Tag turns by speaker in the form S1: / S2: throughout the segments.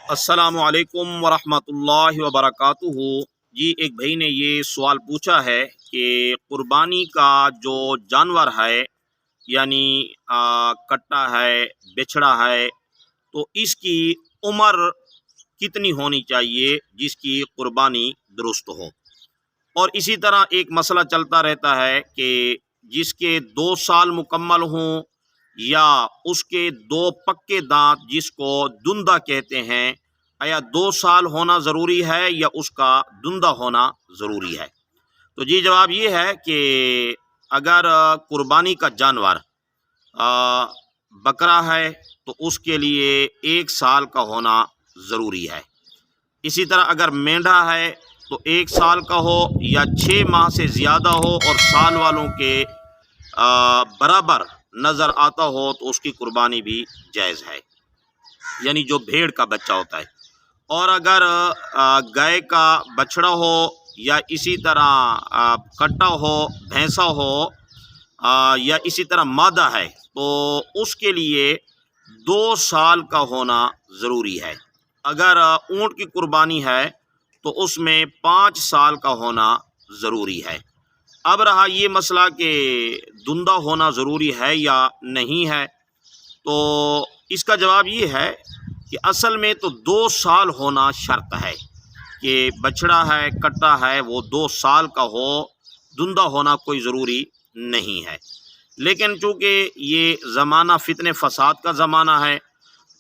S1: السلام علیکم ورحمۃ اللہ وبرکاتہ۔ جی ایک بھائی نے یہ سوال پوچھا ہے کہ قربانی کا جو جانور ہے یعنی کٹا ہے بچھڑا ہے تو اس کی عمر کتنی ہونی چاہیے جس کی قربانی درست ہو۔ اور اسی طرح ایک مسئلہ چلتا رہتا ہے کہ جس کے 2 سال مکمل ہوں یا اس کے 2 پکے دانت جس کو دندہ کہتے ہیں، یا 2 سال ہونا ضروری ہے یا اس کا دندہ ہونا ضروری ہے۔ تو جی جواب یہ ہے کہ اگر قربانی کا جانور بکرا ہے تو اس کے لیے 1 سال کا ہونا ضروری ہے۔ اسی طرح اگر مینڈھا ہے تو 1 سال کا ہو یا 6 ماہ سے زیادہ ہو اور سال والوں کے برابر نظر آتا ہو تو اس کی قربانی بھی جائز ہے، یعنی جو بھیڑ کا بچہ ہوتا ہے۔ اور اگر گائے کا بچڑا ہو یا اسی طرح کٹا ہو بھینسا ہو یا اسی طرح مادہ ہے تو اس کے لیے 2 سال کا ہونا ضروری ہے۔ اگر اونٹ کی قربانی ہے تو اس میں 5 سال کا ہونا ضروری ہے۔ اب رہا یہ مسئلہ کہ دندہ ہونا ضروری ہے یا نہیں ہے، تو اس کا جواب یہ ہے کہ اصل میں تو 2 سال ہونا شرط ہے کہ بچڑا ہے کٹا ہے وہ 2 سال کا ہو، دندہ ہونا کوئی ضروری نہیں ہے۔ لیکن چونکہ یہ زمانہ فتنے فساد کا زمانہ ہے،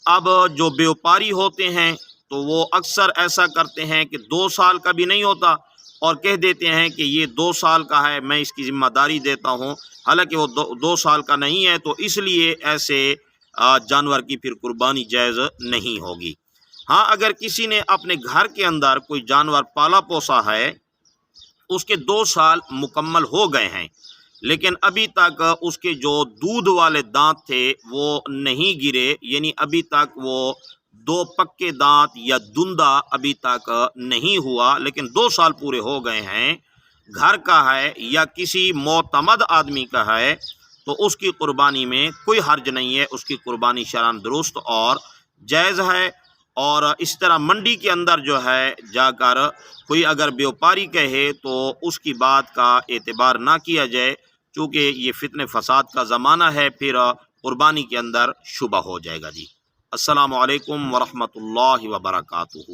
S1: اب جو بیوپاری ہوتے ہیں تو وہ اکثر ایسا کرتے ہیں کہ 2 سال کا بھی نہیں ہوتا اور کہہ دیتے ہیں کہ یہ 2 سال کا ہے، میں اس کی ذمہ داری دیتا ہوں، حالانکہ وہ 2 سال کا نہیں ہے، تو اس لیے ایسے جانور کی پھر قربانی جائز نہیں ہوگی۔ ہاں اگر کسی نے اپنے گھر کے اندر کوئی جانور پالا پوسا ہے، اس کے 2 سال مکمل ہو گئے ہیں لیکن ابھی تک اس کے جو دودھ والے دانت تھے وہ نہیں گرے، یعنی ابھی تک وہ 2 پکے دانت یا دندہ ابھی تک نہیں ہوا، لیکن 2 سال پورے ہو گئے ہیں، گھر کا ہے یا کسی معتمد آدمی کا ہے، تو اس کی قربانی میں کوئی حرج نہیں ہے، اس کی قربانی شرعاً درست اور جائز ہے۔ اور اس طرح منڈی کے اندر جو ہے جا کر کوئی اگر بیوپاری کہے تو اس کی بات کا اعتبار نہ کیا جائے، چونکہ یہ فتنے فساد کا زمانہ ہے، پھر قربانی کے اندر شبہ ہو جائے گا۔ جی السلام علیکم ورحمۃ اللہ وبرکاتہ۔